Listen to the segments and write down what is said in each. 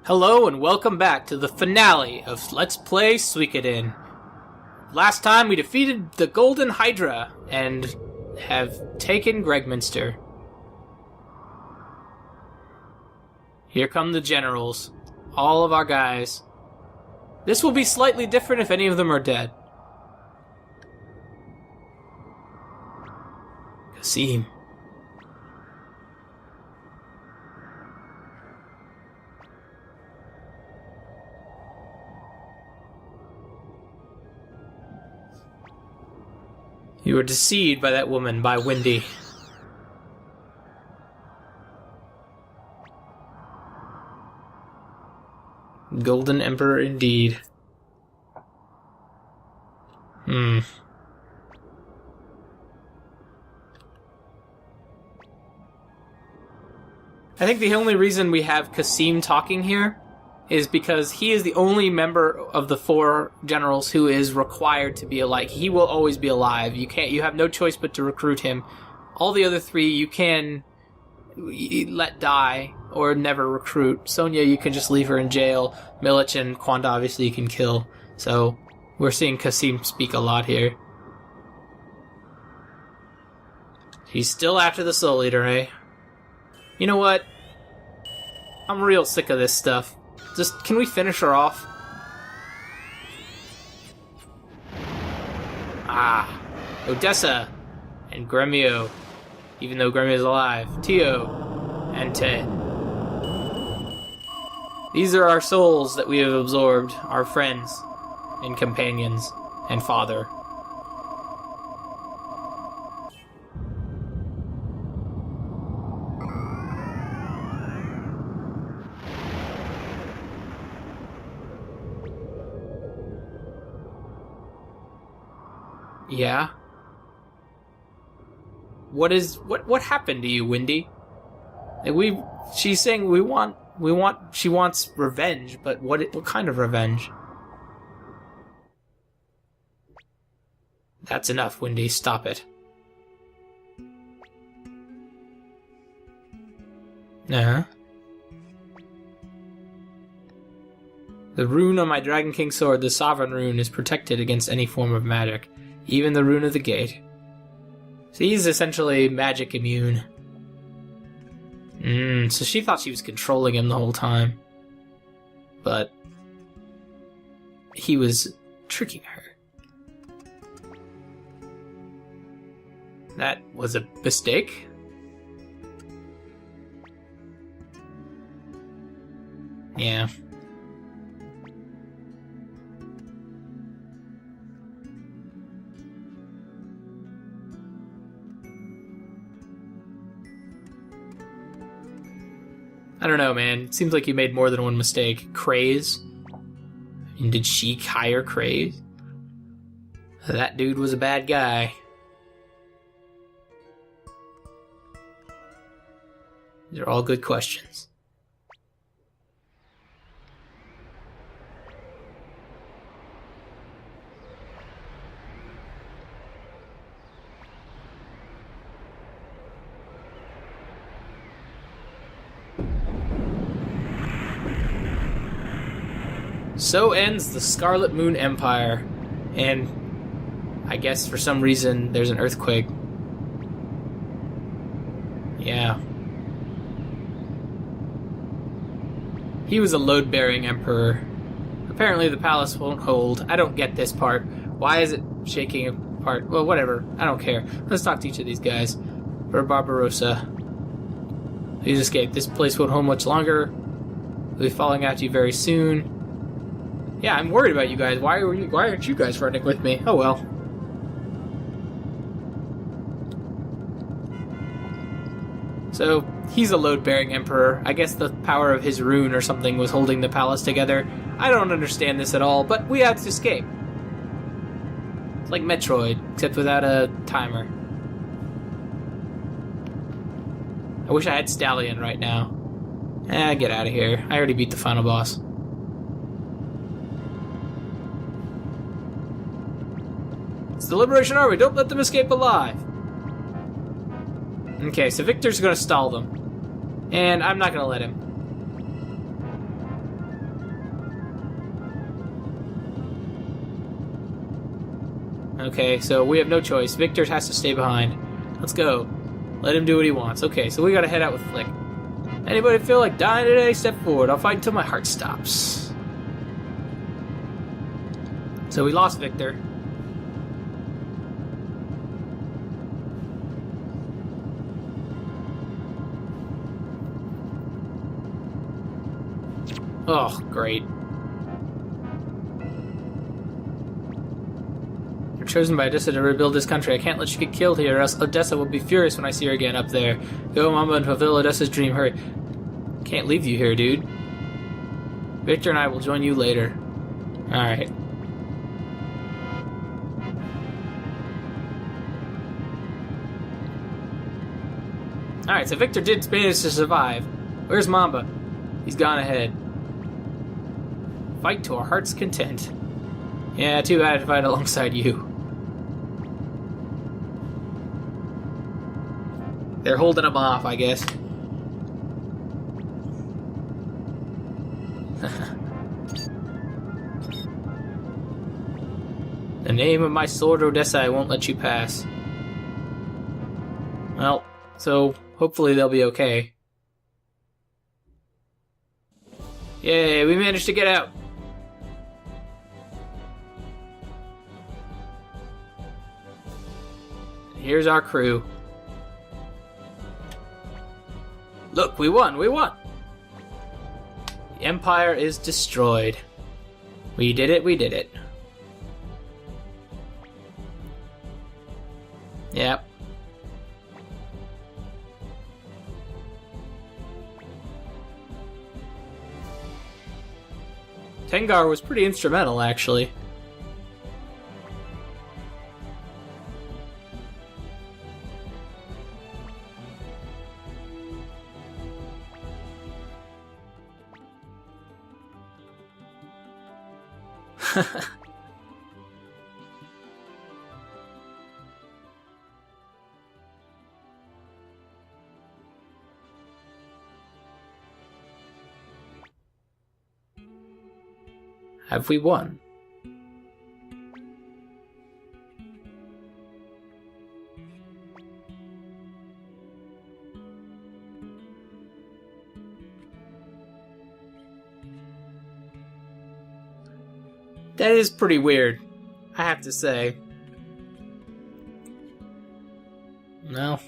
Hello and welcome back to the finale of Let's Play Suikoden. Last time we defeated the Golden Hydra and have taken Gregminster. Here come the generals, all of our guys. This will be slightly different if any of them are dead. Kasim. You were deceived by that woman, by Wendy. Golden Emperor indeed. I think the only reason we have Kasim talking here is because he is the only member of the four generals who is required to be alive. He will always be alive. You have no choice but to recruit him. All the other three you can let die or never recruit. Sonya, you can just leave her in jail. Milich and Kwanda, obviously, you can kill. So we're seeing Kasim speak a lot here. He's still after the Soul Eater, eh? You know what? I'm real sick of this stuff. Just, can we finish her off? Ah, Odessa and Gremio, even though Gremio's alive. Tio and Ted. These are our souls that we have absorbed, our friends and companions and father. Yeah? What happened to you, Wendy? Like she's saying she wants revenge, but what kind of revenge? That's enough, Wendy, stop it. Uh-huh. The rune on my Dragon King sword, the Sovereign rune, is protected against any form of magic. Even the rune of the gate. So he's essentially magic immune. So she thought she was controlling him the whole time. But he was tricking her. That was a mistake. Yeah. I don't know, man. It seems like you made more than one mistake. Craze? I mean, did she hire Craze? That dude was a bad guy. These are all good questions. So ends the Scarlet Moon Empire, and I guess for some reason there's an earthquake. Yeah. He was a load-bearing emperor. Apparently the palace won't hold. I don't get this part. Why is it shaking apart? Well, whatever. I don't care. Let's talk to each of these guys. For Barbarossa. Please escape. This place won't hold much longer. We'll be falling out to you very soon. Yeah, I'm worried about you guys. Why aren't you guys running with me? Oh well. So, he's a load-bearing emperor. I guess the power of his rune or something was holding the palace together. I don't understand this at all, but we have to escape. It's like Metroid, except without a timer. I wish I had Stallion right now. Get out of here. I already beat the final boss. It's the Liberation Army. Don't let them escape alive. Okay, so Victor's gonna stall them. And I'm not gonna let him. Okay, so we have no choice. Victor has to stay behind. Let's go. Let him do what he wants. Okay, so we gotta head out with Flick. Anybody feel like dying today? Step forward. I'll fight until my heart stops. So we lost Victor. Oh, great. You're chosen by Odessa to rebuild this country. I can't let you get killed here, or else Odessa will be furious when I see her again up there. Go, Mama, and fulfill Odessa's dream. Hurry. Can't leave you here, dude. Victor and I will join you later. Alright. Alright, so Victor did manage to survive. Where's Mamba? He's gone ahead. Fight to our heart's content. Yeah, too bad to fight alongside you. They're holding him off, I guess. The name of my sword, Odessa, I won't let you pass. Well, so hopefully they'll be okay. Yay, we managed to get out. Here's our crew. Look, we won, we won! The Empire is destroyed. We did it, we did it. Yep. Tengar was pretty instrumental, actually. Have we won? That is pretty weird, I have to say. No.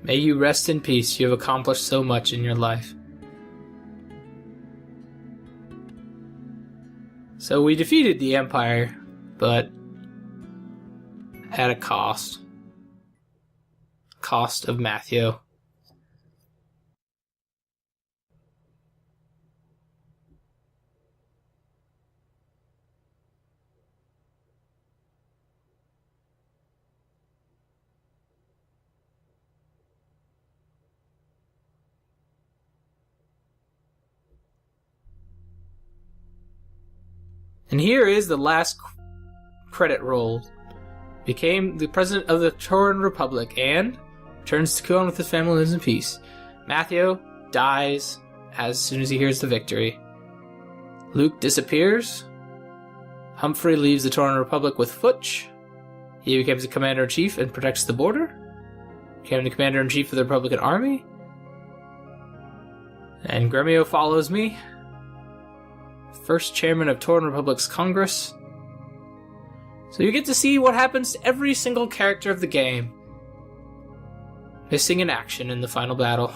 May you rest in peace. You have accomplished so much in your life. So we defeated the Empire, but at a cost. Cost of Matthew. And here is the last credit roll. Became the president of the Toran Republic and returns to Kuon with his family and lives in peace. Matthew dies as soon as he hears the victory. Luke disappears. Humphrey leaves the Toran Republic with Futch. He becomes the commander-in-chief and protects the border. Became the commander-in-chief of the Republican army. And Gremio follows me. First chairman of Toran Republic's Congress. So you get to see what happens to every single character of the game. Missing in action in the final battle.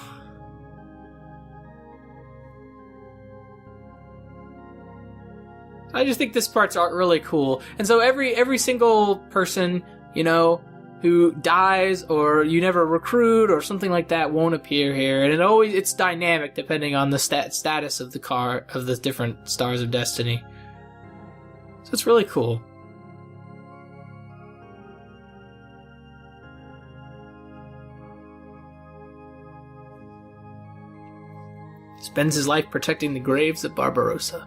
I just think this part's really cool. And so every single person, you know, who dies or you never recruit or something like that won't appear here. And it's dynamic depending on the status of the different Stars of Destiny. So it's really cool. Spends his life protecting the graves of Barbarossa.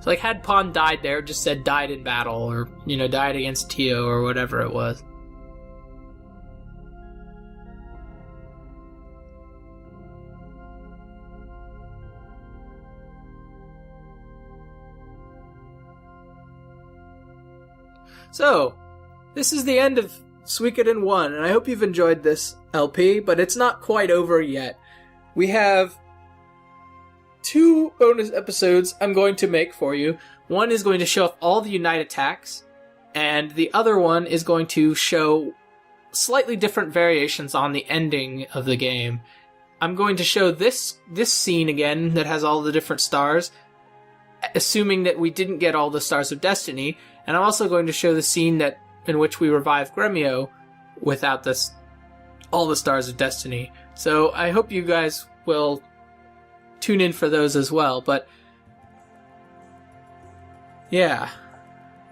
So, like, had Pon died there, it just said died in battle, or, you know, died against Tio, or whatever it was. So, this is the end of Suikoden 1, and I hope you've enjoyed this LP, but it's not quite over yet. We have 2 bonus episodes I'm going to make for you. One is going to show off all the Unite attacks, and the other one is going to show slightly different variations on the ending of the game. I'm going to show this scene again that has all the different stars, assuming that we didn't get all the Stars of Destiny, and I'm also going to show the scene in which we revive Gremio without all the Stars of Destiny. So I hope you guys will tune in for those as well, but yeah,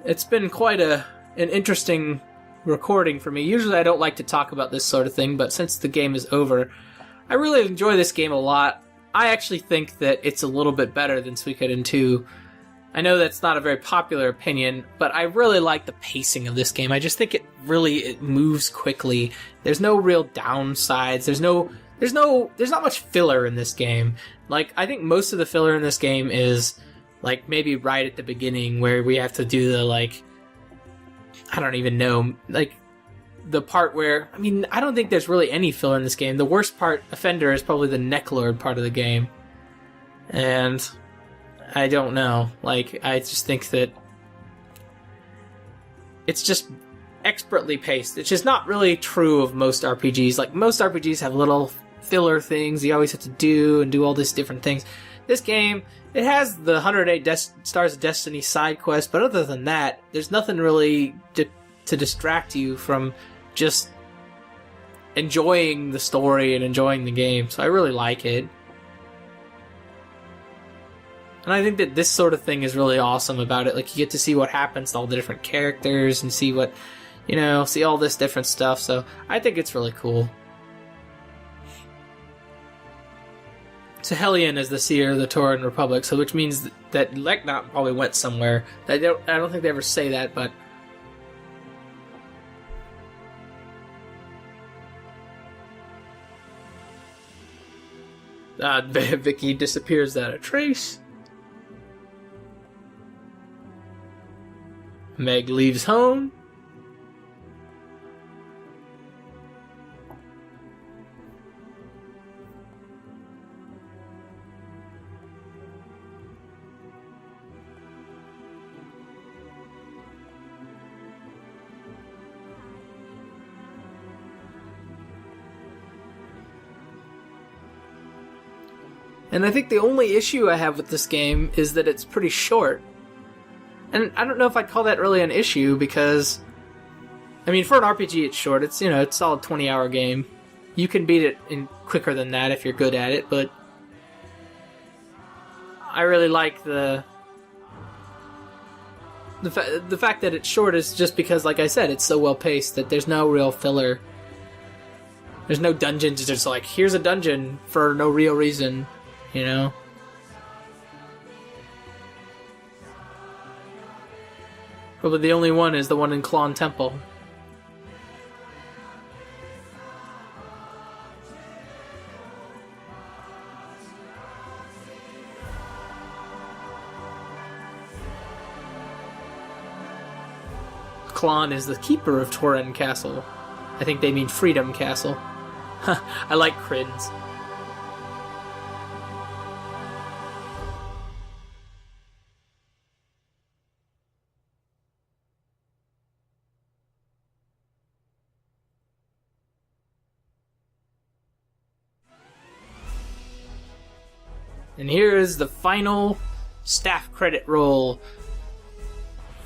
it's been quite an interesting recording for me. Usually I don't like to talk about this sort of thing, but since the game is over, I really enjoy this game a lot. I actually think that it's a little bit better than Suikoden 2. I know that's not a very popular opinion, but I really like the pacing of this game. I just think it moves quickly. There's no real downsides. There's not much filler in this game. Like, I think most of the filler in this game is like maybe right at the beginning where we have to do the, like, I don't even know, like the part where, I mean, I don't think there's really any filler in this game. The worst offender is probably the Necklord part of the game. And I don't know. Like, I just think that it's just expertly paced. It's just not really true of most RPGs. Like, most RPGs have little filler things you always have to do and do all these different things. This game, it has the 108 Stars of Destiny side quest, but other than that, there's nothing really to distract you from just enjoying the story and enjoying the game. So I really like it. And I think that this sort of thing is really awesome about it. Like, you get to see what happens to all the different characters and see see all this different stuff. So I think it's really cool. So Hellion is the seer of the Toran Republic, so which means that Leknot probably went somewhere. I don't think they ever say that, but Vicky disappears without a trace. Meg leaves home. And I think the only issue I have with this game is that it's pretty short. And I don't know if I'd call that really an issue, because, I mean, for an RPG it's short. It's, it's a solid 20-hour game. You can beat it in quicker than that if you're good at it, but I really like the fact that it's short is just because, like I said, it's so well paced that there's no real filler. There's no dungeons. It's just like, here's a dungeon for no real reason. Probably the only one is the one in Klon Temple. Klon is the keeper of Toran Castle. I think they mean Freedom Castle. I like crins. And here is the final staff credit roll.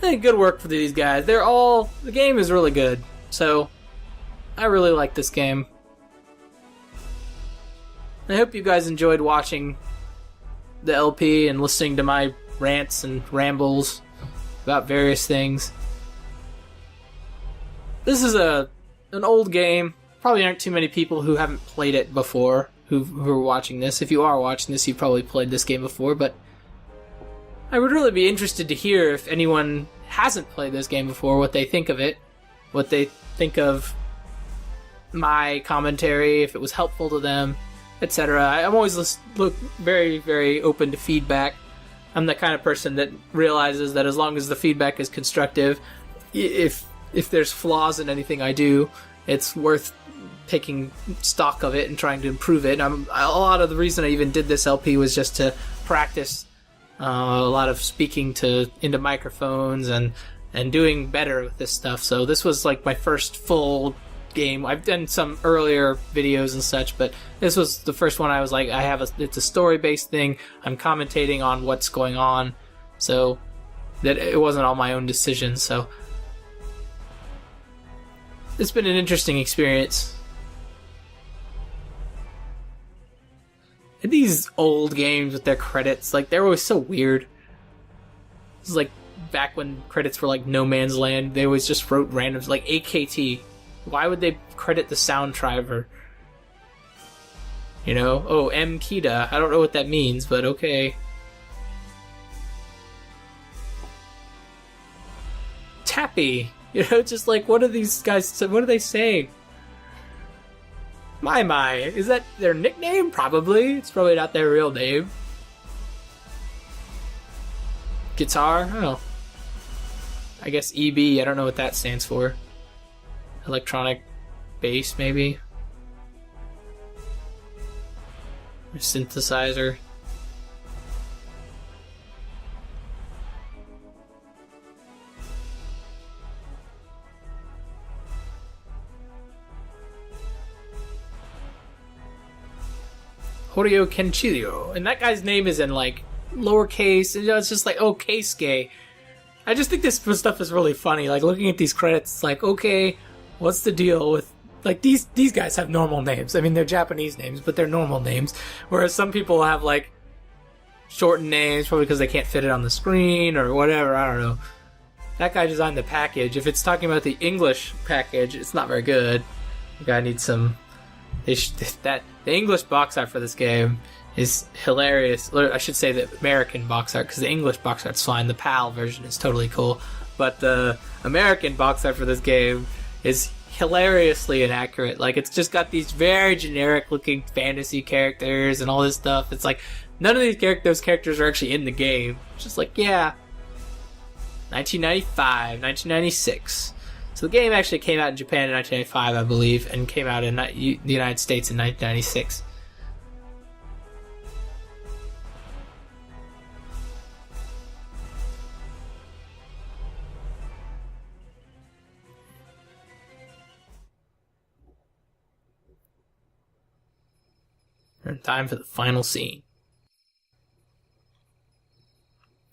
Hey, good work for these guys. The game is really good. So, I really like this game. I hope you guys enjoyed watching the LP and listening to my rants and rambles about various things. This is an old game. Probably aren't too many people who haven't played it before who are watching this. If you are watching this, you've probably played this game before, but I would really be interested to hear if anyone hasn't played this game before, what they think of it, what they think of my commentary, if it was helpful to them, etc. I'm always very, very open to feedback. I'm the kind of person that realizes that as long as the feedback is constructive, if there's flaws in anything I do, it's worth taking stock of it and trying to improve it. A lot of the reason I even did this LP was just to practice a lot of speaking into microphones and doing better with this stuff. So this was like my first full game. I've done some earlier videos and such, but this was the first one I was like, it's a story-based thing. I'm commentating on what's going on, so that it wasn't all my own decision. So it's been an interesting experience. And these old games with their credits, like, they're always so weird. This is like back when credits were like No Man's Land. They always just wrote randoms, like AKT. Why would they credit the sound driver? You know? Oh, M. Kita. I don't know what that means, but okay. Tappy. You know, just like, what are these guys, what are they saying? My. Is that their nickname? Probably. It's probably not their real name. Guitar? Oh. I guess EB. I don't know what that stands for. Electronic bass, maybe? Or synthesizer. Horio Kenchilio. And that guy's name is in, like, lowercase. And, you know, it's just like, oh, Keisuke. I just think this stuff is really funny. Like, looking at these credits, it's like, okay, what's the deal with... Like, these guys have normal names. I mean, they're Japanese names, but they're normal names. Whereas some people have, like, shortened names, probably because they can't fit it on the screen or whatever. I don't know. That guy designed the package. If it's talking about the English package, it's not very good. The guy needs some... The English box art for this game is hilarious. I should say the American box art, because the English box art's fine. The PAL version is totally cool. But the American box art for this game is hilariously inaccurate. Like, it's just got these very generic-looking fantasy characters and all this stuff. It's like, none of those characters are actually in the game. It's just like, yeah. 1995, 1996. So the game actually came out in Japan in 1995, I believe, and came out in the United States in 1996. And time for the final scene.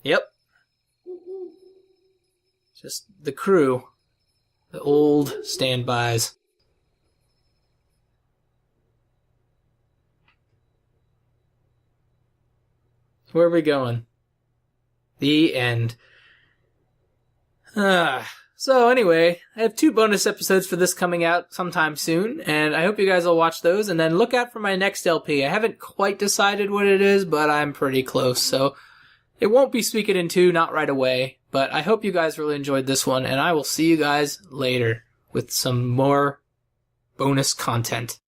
Yep. Just the crew. The old standbys. Where are we going? The end. So anyway, I have 2 bonus episodes for this coming out sometime soon, and I hope you guys will watch those, and then look out for my next LP. I haven't quite decided what it is, but I'm pretty close, so it won't be Suikoden 2, not right away, but I hope you guys really enjoyed this one, and I will see you guys later with some more bonus content.